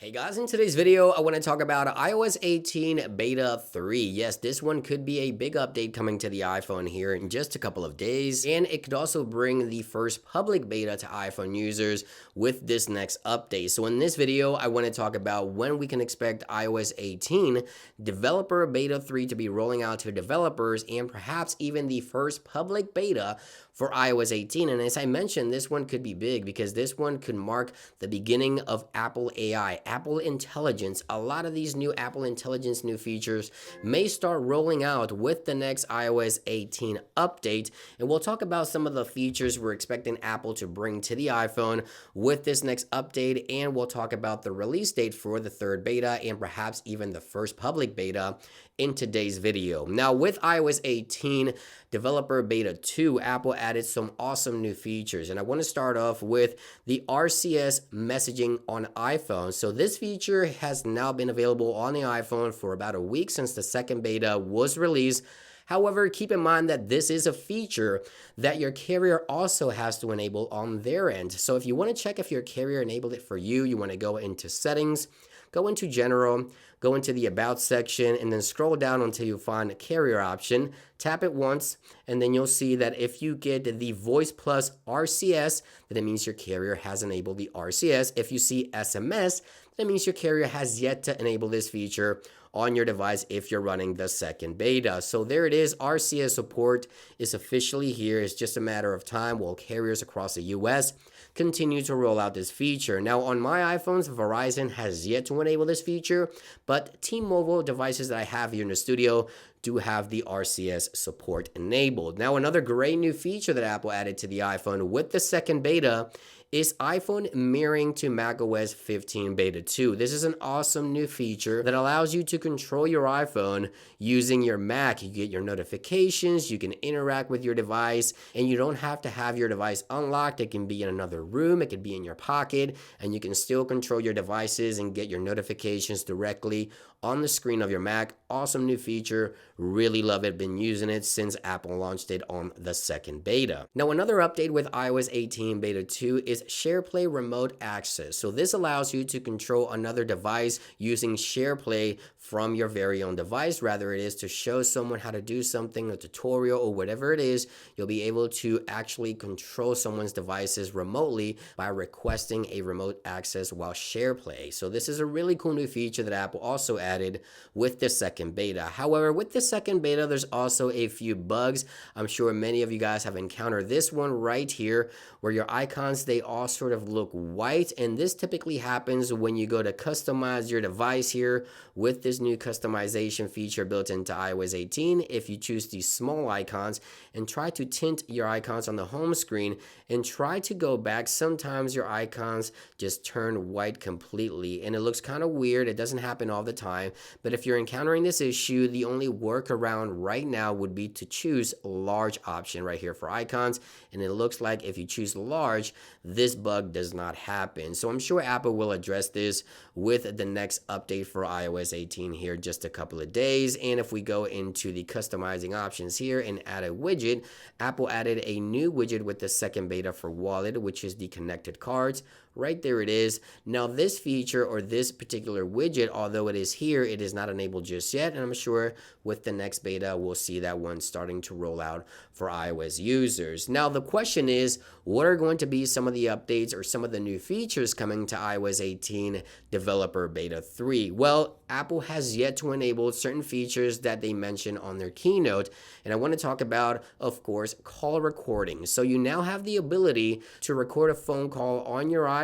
Hey guys, in today's video, I want to talk about iOS 18 Beta 3. Yes, this one could be a big update coming to the iPhone here in just a couple of days, and it could also bring the first public beta to iPhone users with this next update. So in this video, I want to talk about when we can expect iOS 18 Developer Beta 3 to be rolling out to developers and perhaps even the first public beta for iOS 18. And as I mentioned, this one could be big because this one could mark the beginning of Apple AI, Apple Intelligence. A lot of these new Apple Intelligence new features may start rolling out with the next iOS 18 update. And we'll talk about some of the features we're expecting Apple to bring to the iPhone with this next update. And we'll talk about the release date for the third beta and perhaps even the first public beta in today's video. Now, with iOS 18 Developer Beta 2, Apple added some awesome new features. And I want to start off with the RCS messaging on iPhone. So this feature has now been available on the iPhone for about a week since the second beta was released. However, keep in mind that this is a feature that your carrier also has to enable on their end. So if you want to check if your carrier enabled it for you, you want to go into Settings, go into General, go into the About section, and then scroll down until you find a carrier option. Tap it once, and then you'll see that if you get the Voice Plus RCS, then it means your carrier has enabled the RCS. If you see SMS, that means your carrier has yet to enable this feature on your device if you're running the second beta. So there it is. RCS support is officially here. It's just a matter of time while carriers across the US continue to roll out this feature. Now on my iPhones, Verizon has yet to enable this feature, but T-Mobile devices that I have here in the studio do have the RCS support enabled. Now another great new feature that Apple added to the iPhone with the second beta is iPhone mirroring to macOS 15 Beta 2. This is an awesome new feature that allows you to control your iPhone using your Mac. You get your notifications, you can interact with your device, and you don't have to have your device unlocked. It can be in another room, it could be in your pocket, and you can still control your devices and get your notifications directly on the screen of your Mac. Awesome new feature. Really love it. Been using it since Apple launched it on the second beta. Now, another update with iOS 18 Beta 2 is SharePlay Remote Access. So this allows you to control another device using SharePlay from your very own device. Rather it is to show someone how to do something, a tutorial or whatever it is, you'll be able to actually control someone's devices remotely by requesting a remote access while SharePlay. So this is a really cool new feature that Apple also added with the second beta. However, with the second beta, there's also a few bugs. I'm sure many of you guys have encountered this one right here where your icons, they all sort of look white, and this typically happens when you go to customize your device here with this new customization feature built into iOS 18. If you choose these small icons and try to tint your icons on the home screen and try to go back, sometimes your icons just turn white completely and it looks kind of weird. It doesn't happen all the time, but if you're encountering this issue, the only workaround right now would be to choose large option right here for icons, and it looks like if you choose large, this bug does not happen. So I'm sure Apple will address this with the next update for iOS 18 here just a couple of days. And if we go into the customizing options here and add a widget, Apple added a new widget with the second beta for Wallet, which is the connected cards. Right there it is. Now this feature or this particular widget, although it is here, it is not enabled just yet, and I'm sure with the next beta we'll see that one starting to roll out for iOS users. Now the question is, what are going to be some of the updates or some of the new features coming to iOS 18 Developer Beta 3? Well, Apple has yet to enable certain features that they mentioned on their keynote, and I want to talk about, of course, call recording. So you now have the ability to record a phone call on your iPhone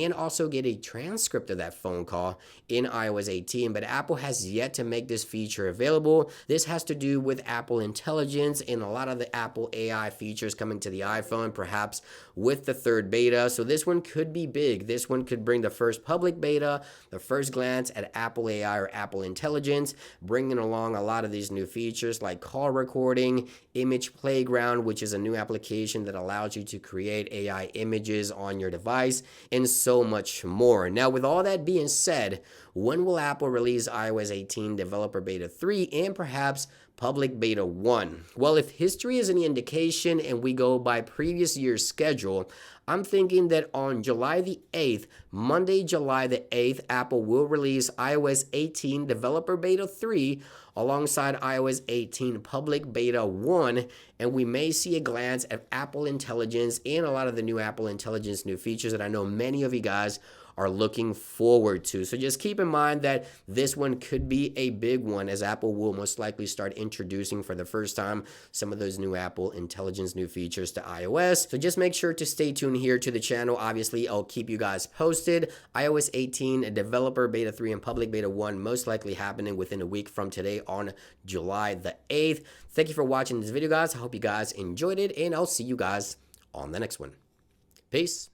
and also get a transcript of that phone call in iOS 18, but Apple has yet to make this feature available. This has to do with Apple Intelligence and a lot of the Apple AI features coming to the iPhone, perhaps with the third beta. So this one could be big. This one could bring the first public beta, the first glance at Apple AI or Apple Intelligence, bringing along a lot of these new features like call recording, Image Playground, which is a new application that allows you to create AI images on your device, and so much more. Now, with all that being said, when will Apple release iOS 18 Developer Beta 3 and perhaps public beta 1. Well, if history is any indication and we go by previous year's schedule, I'm thinking that on July the 8th, Monday, July the 8th, Apple will release iOS 18 Developer Beta 3 alongside iOS 18 Public Beta 1, and we may see a glance at Apple Intelligence and a lot of the new Apple Intelligence new features that I know many of you guys are looking forward to. So just keep in mind that this one could be a big one, as Apple will most likely start introducing for the first time some of those new Apple Intelligence new features to iOS. So just make sure to stay tuned here to the channel. Obviously, I'll keep you guys posted. iOS 18 Developer Beta 3 and Public Beta 1 most likely happening within a week from today on July the 8th. Thank you for watching this video, guys. I hope you guys enjoyed it, and I'll see you guys on the next one. Peace.